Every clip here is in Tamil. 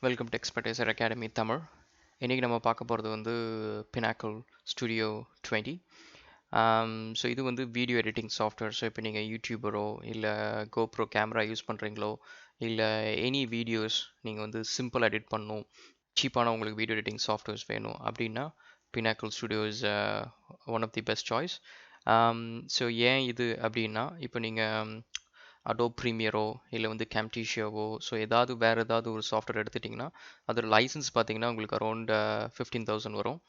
Welcome to Expertiser academy Tamil. இன்றைக்கி நம்ம பார்க்க போகிறது வந்து Pinnacle Studio 20. ஸோ இது வந்து வீடியோ எடிட்டிங் சாஃப்ட்வேர். ஸோ இப்போ நீங்கள் யூடியூபரோ இல்லை கோப்ரோ கேமரா யூஸ் பண்ணுறீங்களோ இல்லை எனி வீடியோஸ் நீங்கள் வந்து சிம்பிள் எடிட் பண்ணணும், சீப்பான உங்களுக்கு வீடியோ எடிட்டிங் சாஃப்ட்வேர்ஸ் வேணும் அப்படின்னா Pinnacle Studio is one of the best choice. So ஏன் இது அப்படின்னா, இப்போ நீங்கள் அடோப் ப்ரீமியரோ இல்லை வந்து கேம்டீஷியாவோ ஸோ வேறு ஏதாவது ஒரு சாஃப்ட்வேர் எடுத்துட்டிங்கன்னா அதோட லைசன்ஸ் பார்த்தீங்கன்னா உங்களுக்கு அரௌண்ட் 15,000 வரும்.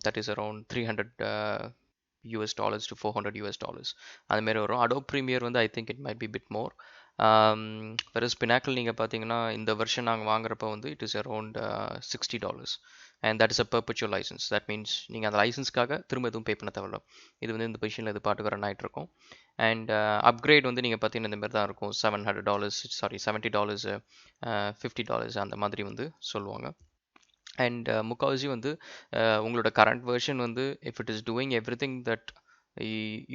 தட் இஸ் அரௌண்ட் $300 to $400 அதுமாரி வரும். அடோப் ப்ரீமியர் வந்து I think it might be bit more. Versus pinnacle நீங்கள் பார்த்தீங்கன்னா இந்த வருஷன் நாங்கள் வாங்குறப்ப வந்து it is around $60 and that is a perpetual license. that means நீங்கள் அந்த லைசன்ஸ்க்காக திரும்ப எதுவும் பே பண்ண தேவையில்ல. இது வந்து இந்த பொசிஷனில் இது பாட்டுக்கு ரன் ஆகிட்டு இருக்கும். அண்ட் அப்கிரேட் வந்து நீங்கள் பார்த்தீங்கன்னா இந்த மாதிரி தான் இருக்கும். $70 $50 அந்த மாதிரி வந்து சொல்லுவாங்க. அண்ட் முக்கால்வாசி வந்து உங்களோட கரண்ட் வெர்ஷன் வந்து if it is doing everything that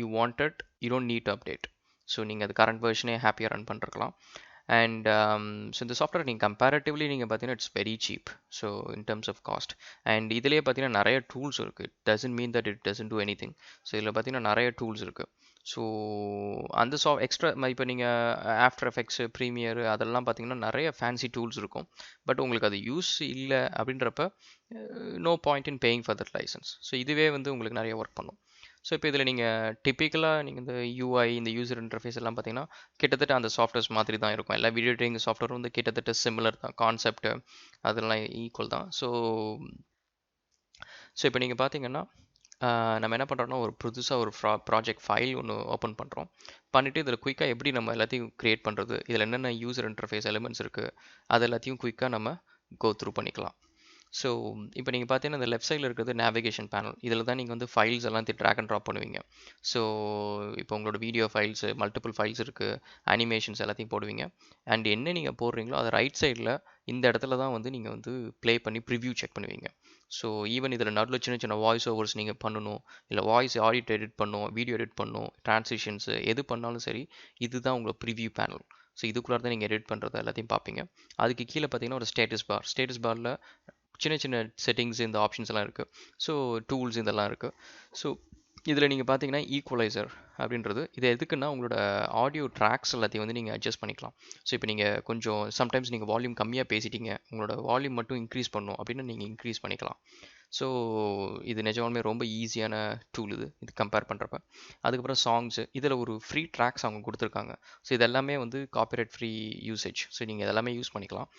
you wanted, you don't need to update. So நீங்கள் அது கரண்ட் வெர்ஷனே ஹாப்பியாக ரன் பண்ணிருக்கலாம். அண்ட் ஸோ இந்த சாஃப்ட்வேர் நீங்கள் கம்பேரட்டிவ்லி நீங்கள் பார்த்தீங்கன்னா it's very cheap. So in terms of cost and இதிலேயே பார்த்தீங்கன்னா நிறைய டூல்ஸ் இருக்குது. It doesn't mean that it doesn't do anything. So இதில் பார்த்தீங்கன்னா நிறைய டூல்ஸ் இருக்குது. ஸோ அந்த எக்ஸ்ட்ரா இப்போ நீங்கள் ஆஃப்டர் எஃபெக்ட்ஸு ப்ரீமியர் அதெல்லாம் பார்த்தீங்கன்னா நிறைய ஃபேன்சி டூல்ஸ் இருக்கும். பட் உங்களுக்கு அது யூஸ் இல்லை அப்படின்றப்ப no point in paying for that licence. So இதுவே வந்து உங்களுக்கு நிறைய ஒர்க் பண்ணும். ஸோ இப்போ இதில் நீங்கள் டிப்பிக்கலாக நீங்கள் இந்த யூஐ இந்த யூசர் இன்டர்ஃபேஸ் எல்லாம் பார்த்தீங்கன்னா கிட்டத்தட்ட அந்த சாஃப்ட்வேர்ஸ் மாதிரி தான் இருக்கும். எல்லா வீடியோ எடிட்டிங் சாஃப்ட்வேர் வந்து கிட்டத்தட்ட சிமிலர் தான், கான்செப்ட் அதெல்லாம் ஈக்குவல் தான். ஸோ இப்போ நீங்கள் பார்த்தீங்கன்னா நம்ம என்ன பண்ணுறோம்னா ஒரு புதுசாக ஒரு ப்ராஜெக்ட் ஃபைல் ஒன்று ஓப்பன் பண்ணுறோம். பண்ணிவிட்டு இதில் குயிக்காக எப்படி நம்ம எல்லாத்தையும் க்ரியேட் பண்ணுறது, இதில் என்னென்ன யூசர் இன்டர்ஃபேஸ் எலிமெண்ட்ஸ் இருக்குது அது எல்லாத்தையும் குயிக்காக நம்ம கோ த்ரூ பண்ணிக்கலாம். ஸோ இப்போ நீங்கள் பார்த்தீங்கன்னா இந்த லெஃப்ட் சைடில் இருக்கிறது நேவிகேஷன் பேனல். இதில் தான் நீங்கள் வந்து ஃபைல்ஸ் எல்லாம் ட்ராக் அண்ட் ட்ராப் பண்ணுவீங்க. ஸோ இப்போ உங்களோட வீடியோ ஃபைல்ஸு மல்டிபிள் ஃபைல்ஸ் இருக்குது, அனிமேஷன்ஸ் எல்லாத்தையும் போடுவீங்க. அண்ட் என்ன நீங்கள் போடுறீங்களோ அது ரைட் சைடில் இந்த இடத்துல தான் வந்து நீங்கள் வந்து ப்ளே பண்ணி ப்ரிவ்யூ செக் பண்ணுவீங்க. ஸோ ஈவன் இதில் நடுவில் சின்ன சின்ன வாய்ஸ் ஓவர்ஸ் நீங்கள் பண்ணணும், இல்லை வாய்ஸ் ஆடியோ எடிட் பண்ணணும், வீடியோ எடிட் பண்ணணும், ட்ரான்ஸ்லேஷன்ஸு எது பண்ணாலும் சரி, இதுதான் உங்களோட ப்ரிவ்யூ பேனல். ஸோ இதுக்குள்ளே தான் நீங்கள் எடிட் பண்ணுறது எல்லாத்தையும் பார்ப்பீங்க. அதுக்கு கீழே பார்த்தீங்கன்னா ஒரு ஸ்டேட்டஸ் பாரில் சின்ன சின்ன செட்டிங்ஸ் இந்த ஆப்ஷன்ஸ் எல்லாம் இருக்குது. ஸோ டூல்ஸ் இதெல்லாம் இருக்குது. ஸோ இதில் நீங்கள் பார்த்தீங்கன்னா ஈக்குவலைசர் அப்படின்றது இது எதுக்குன்னா உங்களோட ஆடியோ ட்ராக்ஸ் எல்லாத்தையும் வந்து நீங்கள் அட்ஜஸ்ட் பண்ணிக்கலாம். ஸோ இப்போ நீங்கள் கொஞ்சம் சம்டைம்ஸ் நீங்கள் வால்யூம் கம்மியாக பேசிட்டீங்க, உங்களோட வால்யூம் மட்டும் இன்க்ரீஸ் பண்ணணும் அப்படின்னா நீங்கள் இன்க்ரீஸ் பண்ணிக்கலாம். ஸோ இது நிஜமாலுமே ரொம்ப ஈஸியான டூல் இது கம்பேர் பண்ணுறப்ப. அதுக்கப்புறம் சாங்ஸு இதில் ஒரு ஃப்ரீ ட்ராக்ஸ் அவங்க கொடுத்துருக்காங்க. ஸோ இதெல்லாமே வந்து காப்பிரைட் ஃப்ரீ யூசேஜ். ஸோ நீங்கள் இதெல்லாமே யூஸ் பண்ணிக்கலாம்.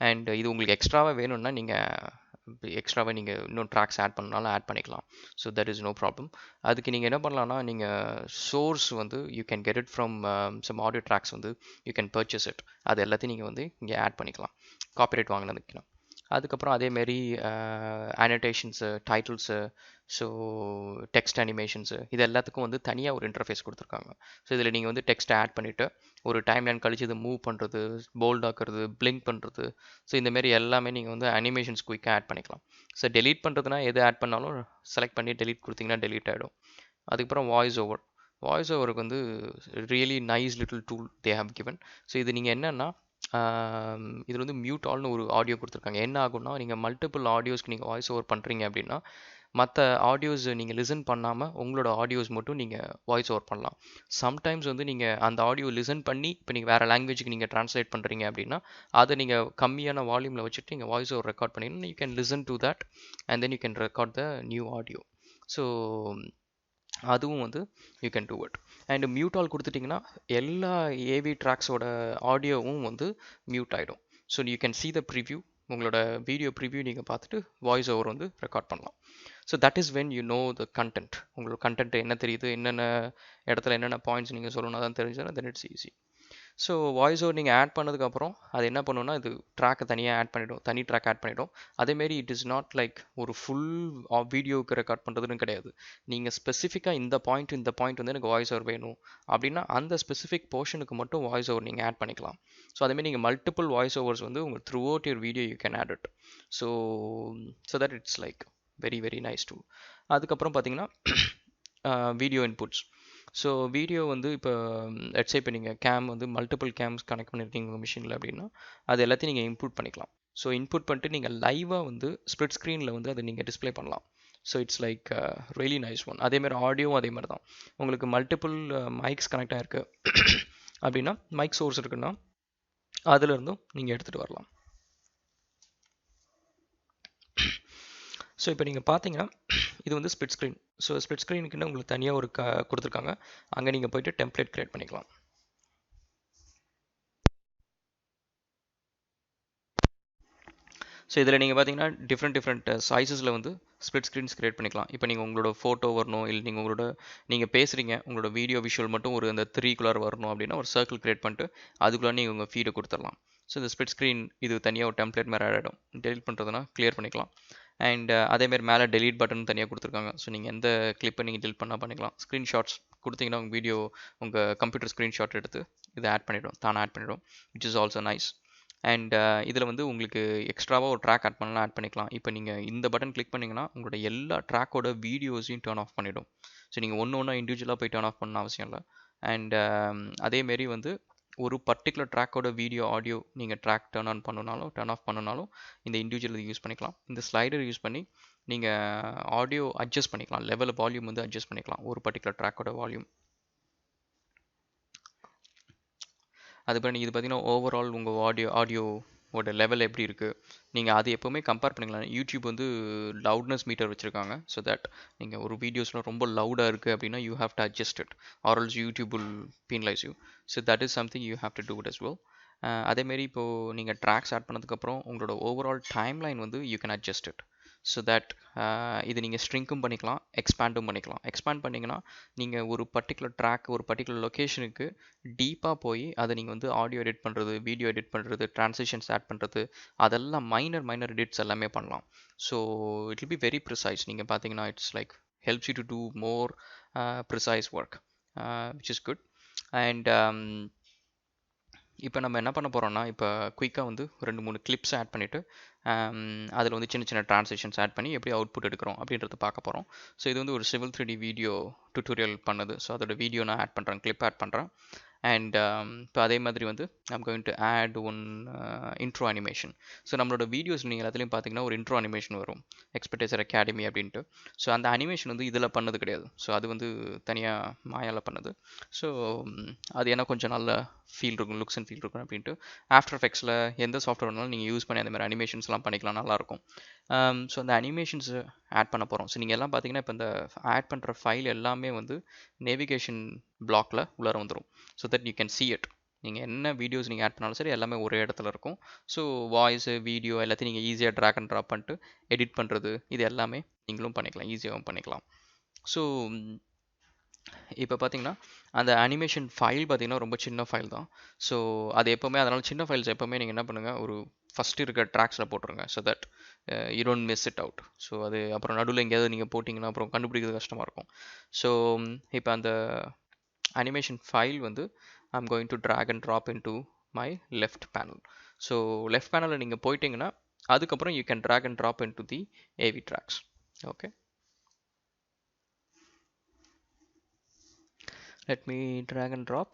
அண்ட் இது உங்களுக்கு எக்ஸ்ட்ராவாக வேணும்னா நீங்கள் இன்னும் ட்ராக்ஸ் ஆட் பண்ணாலும் ஆட் பண்ணிக்கலாம். So that is no problem. அதுக்கு நீங்கள் என்ன பண்ணலாம்னா நீங்கள் சோர்ஸ் வந்து you can get it from some audio tracks வந்து யூ கேன் பர்ச்சேஸ் இட். அது எல்லாத்தையும் நீங்கள் வந்து இங்கே ஆட் பண்ணிக்கலாம் காப்பிரைட் வாங்கினதுக்குன்னா. அதுக்கப்புறம் அதேமாரி அனோட்டேஷன்ஸு, டைட்டில்ஸு, ஸோ டெக்ஸ்ட் அனிமேஷன்ஸு இது எல்லாத்துக்கும் வந்து தனியாக ஒரு இன்டர்ஃபேஸ் கொடுத்துருக்காங்க. ஸோ இதில் நீங்கள் வந்து டெக்ஸ்ட்டை ஆட் பண்ணிவிட்டு ஒரு டைம் லைன் கழிச்சு இதை மூவ் பண்ணுறது, போல்ட் ஆக்குறது, பிளிங்க் பண்ணுறது, ஸோ இந்தமாரி எல்லாமே நீங்கள் வந்து அனிமேஷன்ஸ் குயிக்காக ஆட் பண்ணிக்கலாம். ஸோ டெலீட் பண்ணுறதுனா எது ஆட் பண்ணாலும் செலக்ட் பண்ணி டெலீட் கொடுத்தீங்கன்னா டெலீட் ஆகிடும். அதுக்கப்புறம் வாய்ஸ் ஓவருக்கு வந்து really nice little tool they have given. So இது நீங்கள் என்னென்னா இதில் வந்து மியூட் ஆல்னு ஒரு ஆடியோ கொடுத்துருக்காங்க. என்ன ஆகும்னா நீங்கள் மல்டிபிள் ஆடியோஸ்க்கு நீங்கள் வாய்ஸ் ஓவர் பண்ணுறீங்க அப்படின்னா மற்ற ஆடியோஸ் நீங்கள் லிசன் பண்ணாமல் உங்களோட ஆடியோஸ் மட்டும் நீங்கள் வாய்ஸ் ஓவர் பண்ணலாம். சம்டைம்ஸ் வந்து நீங்கள் அந்த ஆடியோ லிசன் பண்ணி இப்போ நீங்கள் வேறு லாங்குவேஜுக்கு நீங்கள் ட்ரான்ஸ்லேட் பண்ணுறீங்க அப்படின்னா அதை நீங்கள் கம்மியான வால்யூமில் வச்சுட்டு நீங்கள் வாய்ஸ் ஓவர் ரெக்கார்ட் பண்ணிங்கன்னா you can listen to that and then you can record the new audio. So அதுவும் வந்து you can do it. And mute all கொடுத்துட்டிங்கன்னா எல்லா ஏவி ட்ராக்ஸோட ஆடியோவும் வந்து மியூட் ஆகிடும். So you can see the preview, உங்களோட வீடியோ ப்ரிவ்யூ நீங்கள் பார்த்துட்டு வாய்ஸ் ஓவர் வந்து ரெக்கார்ட் பண்ணலாம். So that is when you know the content. உங்களோட கண்டென்ட் என்ன தெரியுது, என்னென்ன இடத்துல என்னென்ன பாயிண்ட்ஸ் நீங்கள் சொல்லணும் அதான் தெரிஞ்சுன்னா then it's easy. So voice over நீங்கள் ஆட் பண்ணதுக்கப்புறம் அது என்ன பண்ணுன்னா இது ட்ராக்கை தனியாக ஆட் பண்ணிவிடும், தனி ட்ராக் ஆட் பண்ணிவிடும். அதேமாரி இட் இஸ் நாட் லைக் ஒரு ஃபுல் வீடியோவுக்கு ரெக்கார்ட் பண்ணுறதுன்னு கிடையாது. நீங்கள் ஸ்பெசிஃபிக்காக இந்த பாயிண்ட் வந்து எனக்கு வாய்ஸ் ஓவர் வேணும் அப்படின்னா அந்த ஸ்பெசிஃபிக் போர்ஷனுக்கு மட்டும் வாய்ஸ் ஓவர் நீங்கள் ஆட் பண்ணிக்கலாம். ஸோ அதேமாதிரி நீங்கள் மல்டிபிள் வாய்ஸ் ஓவர்ஸ் வந்து உங்கள் throughout your video you can add it. So that it's like very very nice too. அதுக்கப்புறம் பார்த்தீங்கன்னா வீடியோ இன்புட்ஸ். ஸோ வீடியோ வந்து இப்போ லெட்ஸ் சே இப்போ நீங்கள் கேம் வந்து மல்டிபிள் கேம்ஸ் கனெக்ட் பண்ணியிருக்கீங்க உங்கள் மிஷினில் அப்படின்னா அது எல்லாத்தையும் நீங்கள் இன்புட் பண்ணிக்கலாம். ஸோ இன்புட் பண்ணிட்டு நீங்கள் லைவாக வந்து ஸ்ப்ளிட் ஸ்க்ரீனில் வந்து அதை நீங்கள் டிஸ்ப்ளே பண்ணலாம். So it's like really nice one. அதேமாதிரி ஆடியோவும் அதே மாதிரி தான். உங்களுக்கு மல்டிபிள் மைக்ஸ் கனெக்ட் ஆகிருக்கு அப்படின்னா மைக் சோர்ஸ் இருக்குன்னா அதுலேருந்தும் நீங்கள் எடுத்துகிட்டு வரலாம். ஸோ இப்போ நீங்கள் பார்த்தீங்கன்னா இது வந்து ஸ்ப்ளிட் ஸ்க்ரீன். ஸோ ஸ்ப்ளிட் ஸ்க்ரீனுக்குன்னு உங்களுக்கு தனியாக ஒரு கொடுத்துருக்காங்க. அங்கே நீங்கள் போயிட்டு டெம்ப்ளேட் க்ரியேட் பண்ணிக்கலாம். ஸோ இதில் நீங்கள் பார்த்தீங்கன்னா டிஃப்ரெண்ட் சைஸஸில் வந்து ஸ்ப்ளிட் ஸ்க்ரீன்ஸ் க்ரியேட் பண்ணிக்கலாம். இப்போ நீங்கள் உங்களோட ஃபோட்டோ வரணும், இல்லை நீங்கள் பேசுகிறீங்க, உங்களோட வீடியோ விஷுவல் மட்டும் ஒரு அந்த 3 வரணும் அப்படின்னா ஒரு சர்க்கிள் க்ரியேட் பண்ணிட்டு அதுக்குள்ளே நீங்கள் உங்கள் ஃபீடை கொடுத்துடலாம். ஸோ இந்த ஸ்ப்ளிட் ஸ்க்ரீன் இது தனியாக ஒரு டெம்ப்ளேட் மாதிரி ஆகிடும். டெலிட் பண்ணுறதுனா கிளியர் பண்ணிக்கலாம். அண்ட் அதேமாதிரி மேலே டெலீட் பட்டன் தனியாக கொடுத்துருக்காங்க. ஸோ நீங்கள் எந்த கிளிப்பை நீங்கள் டெலிட் பண்ணால் பண்ணிக்கலாம். ஸ்க்ரீன்ஷாட்ஸ் கொடுத்தீங்கன்னா உங்கள் வீடியோ உங்கள் கம்ப்யூட்டர் ஸ்க்ரீன்ஷாட் எடுத்து இதை ஆட் பண்ணிவிடும், தானே ஆட் பண்ணிவிடும், which is also nice. And இதில் வந்து உங்களுக்கு எக்ஸ்ட்ராவாக ஒரு ட்ராக் ஆட் பண்ணலாம், ஆட் பண்ணிக்கலாம். இப்போ நீங்கள் இந்த பட்டன் கிளிக் பண்ணிங்கன்னா உங்களோட எல்லா ட்ராக்கோட வீடியோஸையும் டர்ன் ஆஃப் பண்ணிவிடும். ஸோ நீங்கள் ஒன்று இண்டிவிஜுவலாக போய் டர்ன் ஆஃப் பண்ண அவசியம் இல்லை. அண்ட் அதேமாரி வந்து ஒரு பர்டிகுலர் ட்ராக்கோட வீடியோ ஆடியோ நீங்கள் ட்ராக் டர்ன் ஆன் பண்ணனாலும் டர்ன் ஆஃப் பண்ணனாலும் இந்த இண்டிவிஜுவல் யூஸ் பண்ணிக்கலாம். இந்த ஸ்லைடர் யூஸ் பண்ணி நீங்கள் ஆடியோ அட்ஜஸ்ட் பண்ணிக்கலாம். லெவல் வால்யூம் வந்து அட்ஜஸ்ட் பண்ணிக்கலாம், ஒரு பர்டிகுலர் ட்ராக்கோட வால்யூம். அதுபோல் நீங்கள் இது பார்த்தீங்கன்னா ஓவரால் உங்கள் ஆடியோவோட லெவல் எப்படி இருக்குது நீங்கள் அது எப்போவுமே கம்பேர் பண்ணிக்கலாம். யூடியூப் வந்து லவுட்னஸ் மீட்டர் வச்சுருக்காங்க. ஸோ தட் நீங்கள் ஒரு வீடியோஸ்லாம் ரொம்ப லவுடாக இருக்குது அப்படின்னா you have to adjust it or else YouTube will penalise you. So that is something you have to do it as well. அதேமாரி இப்போது நீங்கள் ட்ராக்ஸ் ஆட் பண்ணதுக்கப்புறம் உங்களோட ஓவரால் டைம்லைன் வந்து you can adjust it. So that இது நீங்கள் ஸ்ட்ரிங்க்கும் பண்ணிக்கலாம், எக்ஸ்பேண்டும் பண்ணிக்கலாம். எக்ஸ்பேண்ட் பண்ணிங்கன்னா நீங்கள் ஒரு பர்டிகுலர் ட்ராக் ஒரு பர்டிகுலர் லொக்கேஷனுக்கு டீப்பாக போய் அதை நீங்கள் வந்து ஆடியோ எடிட் பண்ணுறது, வீடியோ எடிட் பண்ணுறது, ட்ரான்சிஷன்ஸ் ஆட் பண்ணுறது, அதெல்லாம் மைனர் எடிட்ஸ் எல்லாமே பண்ணலாம். So it will be very precise. நீங்கள் பார்த்தீங்கன்னா it's like helps you to do more precise work, which is good. And இப்போ நம்ம என்ன பண்ண போகிறோம்னா இப்போ குயிக்காக வந்து 2-3 கிளிப்ஸ் ஆட் பண்ணிவிட்டு அதில் வந்து சின்ன ட்ரான்சிஷன்ஸ் ஆட் பண்ணி எப்படி அவுட்புட் எடுக்கிறோம் அப்படின்றத பார்க்க போகிறோம். ஸோ இது வந்து ஒரு சிவில் 3D வீடியோ டுட்டோரியல் பண்ணது. ஸோ அதோட வீடியோ நான் ஆட் பண்ணுறேன், கிளிப் ஆட் பண்ணுறேன். அண்ட் இப்போ அதே மாதிரி வந்து I'm going to add one intro animation. So நம்மளோட வீடியோஸ் நீங்கள் எல்லாத்துலேயும் பார்த்தீங்கன்னா ஒரு இன்ட்ரோ அனிமேஷன் வரும், எக்ஸ்பெக்டேசர் அகாடமி அப்படின்ட்டு. ஸோ அந்த அனிமேஷன் வந்து இதில் பண்ணது கிடையாது. ஸோ அது வந்து தனியாக மாயால் பண்ணது. ஸோ அது ஏன்னா கொஞ்சம் நல்ல ஃபீல் இருக்கும், லுக்ஸ் அண்ட் ஃபீல் இருக்கும் அப்படின்ட்டு ஆஃப்டர் எஃபெக்ட்ஸில் எந்த சாஃப்ட்வேர் வேணாலும் நீங்கள் யூஸ் பண்ணி அந்த மாதிரி அனிமேஷன்ஸ்லாம் பண்ணிக்கலாம், நல்லாயிருக்கும். ஸோ அந்த அனிமேஷன்ஸ் ஆட் பண்ண போகிறோம். ஸோ நீங்கள் எல்லாம் பார்த்தீங்கன்னா இப்போ இந்த ஆட் பண்ணுற ஃபைல் எல்லாமே வந்து நேவிகேஷன் பிளாக்ல உள்ளார வந்துடும். So that you can see it. நீங்கள் என்ன வீடியோஸ் நீங்கள் ஆட் பண்ணாலும் சரி எல்லாமே ஒரே இடத்துல இருக்கும். ஸோ வாய்ஸு வீடியோ எல்லாத்தையும் நீங்கள் ஈஸியாக ட்ராக் அண்ட் ட்ராப் பண்ணிட்டு எடிட் பண்ணுறது இது எல்லாமே நீங்களும் பண்ணிக்கலாம், ஈஸியாகவும் பண்ணிக்கலாம். ஸோ இப்போ பார்த்தீங்கன்னா அந்த அனிமேஷன் ஃபைல் பார்த்தீங்கன்னா ரொம்ப சின்ன ஃபைல் தான். ஸோ அது எப்போவுமே அதனால் சின்ன ஃபைல்ஸ் எப்போவுமே நீங்கள் என்ன பண்ணுங்கள், ஒரு ஃபஸ்ட்டு இருக்கிற ட்ராக்ஸில் போட்டுருங்க. So that you don't miss it out. So அது அப்புறம் நடுவில் எங்கேயாவது நீங்கள் போட்டிங்கன்னா அப்புறம் கண்டுபிடிக்கிறது கஷ்டமாக இருக்கும். ஸோ இப்போ அந்த animation file வந்து I'm going to drag and drop into my left panel. So left panel நீங்க போயிட்டீங்கன்னா அதுக்கப்புறம் you can drag and drop into the AV tracks. Okay, let me drag and drop.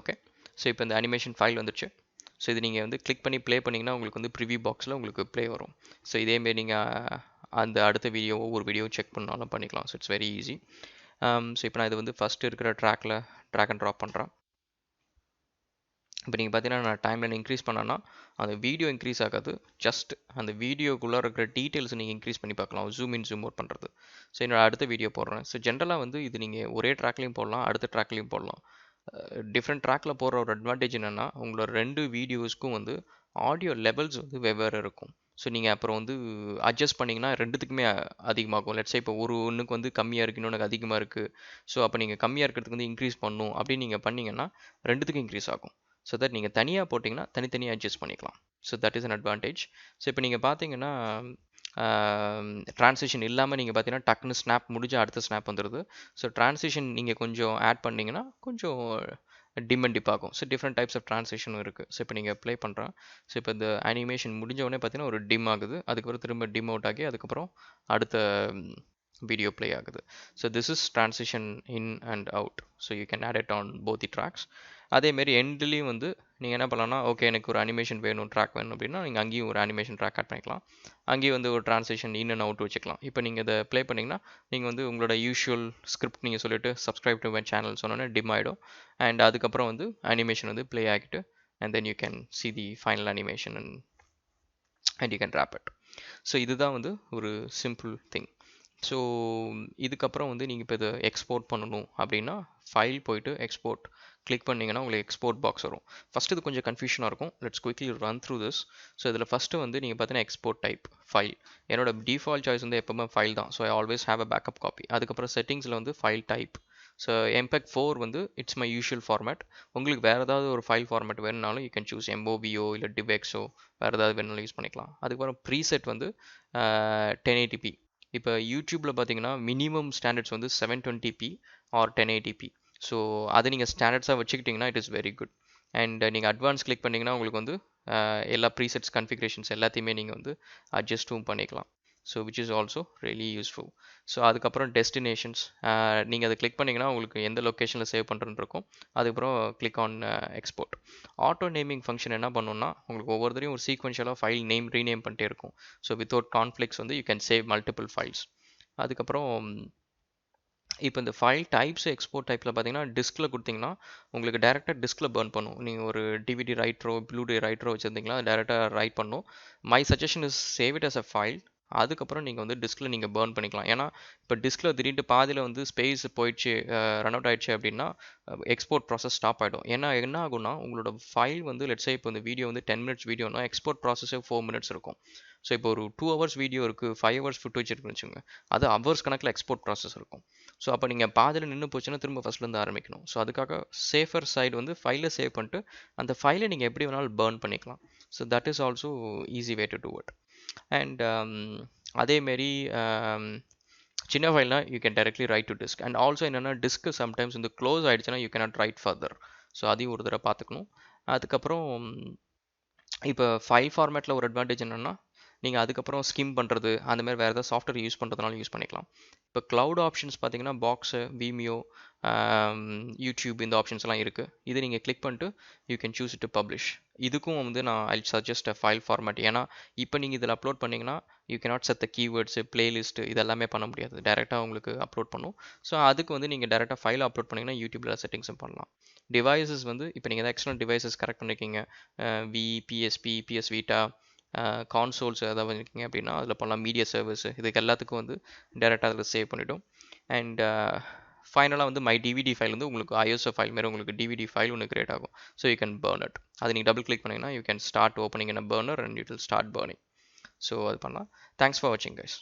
Okay, so இப்போ இந்த அனிமேஷன் ஃபைல் வந்துடுச்சு. ஸோ இது நீங்கள் வந்து கிளிக் பண்ணி ப்ளே பண்ணிங்கன்னா உங்களுக்கு வந்து ப்ரிவியூ பாக்ஸில் உங்களுக்கு ப்ளே வரும். ஸோ இதேமாரி நீங்கள் அந்த அடுத்த வீடியோ ஒவ்வொரு வீடியோ செக் பண்ணாலும் பண்ணிக்கலாம். So it's very easy. So இப்போ நான் இது வந்து ஃபஸ்ட்டு இருக்கிற ட்ராக்கில் ட்ராக் அண்ட் ட்ராப் பண்ணுறேன். இப்போ நீங்கள் பார்த்தீங்கன்னா நான் டைம்லைன் இன்க்ரீஸ் பண்ணேன்னா அந்த வீடியோ இன்க்ரீஸ் ஆகாது, ஜஸ்ட் அந்த வீடியோக்குள்ளே இருக்கிற டீட்டெயில்ஸ் நீங்கள் இன்க்ரீஸ் பண்ணி பார்க்கலாம், ஜூம் இன் ஜூம் அவுட் பண்ணுறது. ஸோ என்னோட அடுத்த வீடியோ போடுறேன். ஸோ ஜென்ரலாக வந்து இது நீங்கள் ஒரே ட்ராக்லையும் போடலாம், அடுத்த ட்ராக்லையும் போடலாம். டிஃப்ரெண்ட் ட்ராக்கில் போடுற ஒரு அட்வான்டேஜ் என்னென்னா உங்களோட 2 வீடியோஸ்க்கும் வந்து ஆடியோ லெவல்ஸ் வந்து வெவ்வேறு இருக்கும். ஸோ நீங்கள் அப்புறம் வந்து அட்ஜஸ்ட் பண்ணிங்கன்னா 2த்துக்குமே அதிகமாகும். லெட்ஸே இப்போ ஒன்றுக்கு வந்து கம்மியாக இருக்குது, இன்னொன்று அதிகமாக இருக்குது. ஸோ அப்போ நீங்கள் கம்மியாக இருக்கிறதுக்கு வந்து இன்க்ரீஸ் பண்ணணும் அப்படின்னு நீங்கள் பண்ணிங்கன்னா 2த்துக்கும் இன்க்ரீஸ் ஆகும். ஸோ தட் நீங்கள் தனியாக போட்டிங்கன்னா தனித்தனியாக அட்ஜஸ்ட் பண்ணிக்கலாம். So that is an advantage. So இப்போ நீங்கள் பார்த்தீங்கன்னா ட்ரான்சிஷன் இல்லாமல் நீங்கள் பார்த்தீங்கன்னா டக்குன்னு ஸ்னாப் முடிஞ்சு அடுத்த ஸ்னாப் வந்துடுது. ஸோ ட்ரான்சிஷன் நீங்கள் கொஞ்சம் ஆட் பண்ணிங்கன்னா கொஞ்சம் டிம் அண்ட் டிப் ஆகும். ஸோ டிஃப்ரெண்ட் டைப்ஸ் ஆஃப் ட்ரான்சிஷனும் இருக்குது. ஸோ இப்போ நீங்கள் ப்ளே பண்ணுறேன். ஸோ இப்போ இந்த அனிமேஷன் முடிஞ்ச உடனே பார்த்தீங்கன்னா ஒரு டிம் ஆகுது, அதுக்கப்புறம் திரும்ப டிம் அவுட் ஆகி அதுக்கப்புறம் அடுத்த வீடியோ ப்ளே ஆகுது. So this is transition in and out. So you can add it on both the tracks. அதேமாரி எண்ட்லேயும் வந்து நீங்கள் என்ன பண்ணலாம்னா, ஓகே எனக்கு ஒரு அனிமேஷன் வேணும், ட்ராக் வேணும் அப்படின்னா நீங்கள் அங்கேயும் ஒரு அனிமேஷன் ட்ராக் ஆட் பண்ணிக்கலாம். அங்கேயும் வந்து ஒரு ட்ரான்சிஷன் இன் அண்ட் அவுட் வச்சுக்கலாம். இப்போ நீங்கள் இதை ப்ளே பண்ணிங்கன்னா நீங்கள் வந்து உங்களோட யூஷுவல் ஸ்கிரிப்ட் நீங்கள் சொல்லிட்டு சப்ஸ்கிரைப் டு மை சேனல் சொன்னோன்னே டிம் ஆகிடும். அண்ட் அதுக்கப்புறம் வந்து அனிமேஷன் வந்து ப்ளே ஆகிட்டு and then you can see the final animation and you can wrap it. So இதுதான் வந்து ஒரு சிம்பிள் திங். ஸோ இதுக்கப்புறம் வந்து நீங்கள் இப்போ இதை எக்ஸ்போர்ட் பண்ணணும் அப்படின்னா ஃபைல் போயிட்டு எக்ஸ்போர்ட் கிளிக் பண்ணிங்கன்னா உங்களுக்கு எக்ஸ்போர்ட் பாக்ஸ் வரும். ஃபஸ்ட்டு இது கொஞ்சம் கன்ஃபியூஷனாக இருக்கும். Let's quickly run through this. So இதில் ஃபஸ்ட்டு வந்து நீங்கள் பார்த்தீங்கன்னா எக்ஸ்போர்ட் டைப் ஃபைல். என்னோட டிஃபால்ட் சாய்ஸ் வந்து எப்பவுமே ஃபைல் தான். So I always have a backup copy. அதுக்கப்புறம் செட்டிங்ஸில் வந்து ஃபைல் டைப். ஸோ MPEG-4 வந்து இட்ஸ் மை யூஷுவல் ஃபார்மேட். உங்களுக்கு வேறு ஏதாவது ஒரு ஃபைல் ஃபார்மேட் வேணுனாலும் யூ கேன் சூஸ் MOBO இல்லை DivXO வேறு ஏதாவது வேணுனாலும் யூஸ் பண்ணிக்கலாம். அதுக்கப்புறம் ப்ரீசெட் வந்து 1080p. இப்போ யூடியூப்பில் பார்த்தீங்கன்னா மினிமம் ஸ்டாண்டர்ட்ஸ் வந்து 720p ஆர் 1080p. ஸோ அதை நீங்கள் ஸ்டாண்டர்ட்ஸாக வச்சுக்கிட்டிங்கன்னா it is very good. And நீங்கள் அட்வான்ஸ் கிளிக் பண்ணிங்கன்னா உங்களுக்கு வந்து எல்லா ப்ரீசெட்ஸ் கன்ஃபிகரேஷன்ஸ் எல்லாத்தையுமே நீங்கள் வந்து அட்ஜஸ்ட்டும் பண்ணிக்கலாம். So which is also really useful. So அதுக்கப்புறம் டெஸ்டினேஷன்ஸ் நீங்கள் அதை கிளிக் பண்ணிங்கன்னா உங்களுக்கு எந்த லொக்கேஷனில் சேவ் பண்ணுறதுன்னு இருக்கும். அதுக்கப்புறம் click on export. Auto naming function என்ன பண்ணுன்னா உங்களுக்கு ஒவ்வொருத்தரையும் ஒரு சீக்வென்ஷியலாக ஃபைல் நேம் ரீநேம் பண்ணிட்டே இருக்கும். ஸோ வித்தவுட் கான்ஃப்ளிக்ஸ் வந்து you can save multiple files. அதுக்கப்புறம் இப்போ இந்த ஃபைல் டைப்ஸ் எக்ஸ்போர்ட் டைப்பில் பார்த்தீங்கன்னா டிஸ்கில் கொடுத்தீங்கன்னா உங்களுக்கு டேரெக்டாக டிஸ்கில் பர்ன் பண்ணும். நீங்கள் ஒரு டிவிடி ரைட்ரோ ப்ளூடே ரைட்ரோ வச்சுருந்தீங்களா டேரெக்டாக ரைட் பண்ணும். My suggestion is save it as a file. அதுக்கப்புறம் நீங்கள் வந்து டிஸ்கில் நீங்கள் பர்ன் பண்ணிக்கலாம். ஏன்னா இப்போ டிஸ்கில் திடீர்னு பாதியில் வந்து ஸ்பேஸ் போயிடுச்சு, ரன் அவுட் ஆயிடுச்சு அப்படின்னா எக்ஸ்போர்ட் ப்ராசஸ் ஸ்டாப் ஆகிடும். ஏன்னா என்ன ஆகும்னா உங்களோட ஃபைல் வந்து லெட்ஸே இப்போ இந்த வீடியோ வந்து 10 minutes வீடியோனா எக்ஸ்போர்ட் ப்ராசஸே 4 minutes இருக்கும். ஸோ இப்போ ஒரு 2 hours வீடியோ இருக்குது, 5 hours ஃபுட்டேஜ் இருக்குன்னு வச்சுக்கோங்க, அது ஹவர்ஸ் கணக்கில் எக்ஸ்போர்ட் ப்ராசஸ் இருக்கும். ஸோ அப்போ நீங்கள் பாதியில் நின்று போச்சுன்னா திரும்ப ஃபஸ்ட்லேருந்து ஆரம்பிக்கணும். ஸோ அதுக்காக சேஃபர் சைடு வந்து ஃபைலை சேவ் பண்ணிட்டு அந்த ஃபைலை நீங்கள் எப்படி வேணாலும் பர்ன் பண்ணிக்கலாம். So that is also easy way to do it. And அதேமாரி சின்ன ஃபைல்னா you can directly write to disk. And also என்னென்னா டிஸ்க்கு சம்டைம்ஸ் வந்து க்ளோஸ் ஆகிடுச்சுன்னா you cannot write further. So அதையும் ஒரு தடவை பார்த்துக்கணும். அதுக்கப்புறம் இப்போ ஃபைல் ஃபார்மேட்டில் ஒரு அட்வான்டேஜ் என்னென்னா நீங்கள் அதுக்கப்புறம் ஸ்கிம் பண்ணுறது அந்த மாதிரி வேறு ஏதாவது சாஃப்ட்வேர் யூஸ் பண்ணுறதுனால யூஸ் பண்ணிக்கலாம். இப்போ க்ளவுட் ஆப்ஷன்ஸ் பார்த்தீங்கன்னா பாக்ஸு, Vimeo, யூடியூப் இந்த ஆப்ஷன்ஸ்லாம் இருக்குது. இது நீங்கள் கிளிக் பண்ணிட்டு you can choose to publish. இதுக்கும் வந்து நான் I suggest a file format. ஏன்னா இப்போ நீங்கள் இதில் அப்லோட் பண்ணிங்கன்னா you cannot set the keywords, playlist இதெல்லாமே பண்ண முடியாது. டேரெக்டாக உங்களுக்கு அப்லோட் பண்ணும். ஸோ அதுக்கு வந்து நீங்கள் டேரெக்டாக ஃபைல் அப்லோட் பண்ணிங்கன்னா யூடியூப்பில் செட்டிங்ஸும் பண்ணலாம். டிவைசஸ் வந்து இப்போ நீங்கள் ஏதாவது எக்ஸ்டர்னல் டிவைசஸ் கரெக்ட் பண்ணியிருக்கீங்க, PSP, PS Vita, கான்சோல்ஸ் ஏதாவது வச்சுருக்கீங்க அப்படின்னா அதில் பண்ணலாம். மீடியா சர்வீஸ் இதுக்கு எல்லாத்துக்கும் வந்து டேரெக்டாக அதில் சேவ் பண்ணிவிடும். அண்ட் ஃபைனலாக வந்து மை டிவிடி ஃபைல் வந்து உங்களுக்கு ISO ஃபைல் மாரி உங்களுக்கு டிவிடி ஃபைல் ஒன்று கிரியேட் ஆகும். So you can burn it. அது நீங்கள் டபுள் கிளிக் பண்ணிங்கன்னா you can start opening in a burner and you will start burning. So அது பண்ணலாம். தேங்க்ஸ் ஃபார் வாட்சிங் கைஸ்.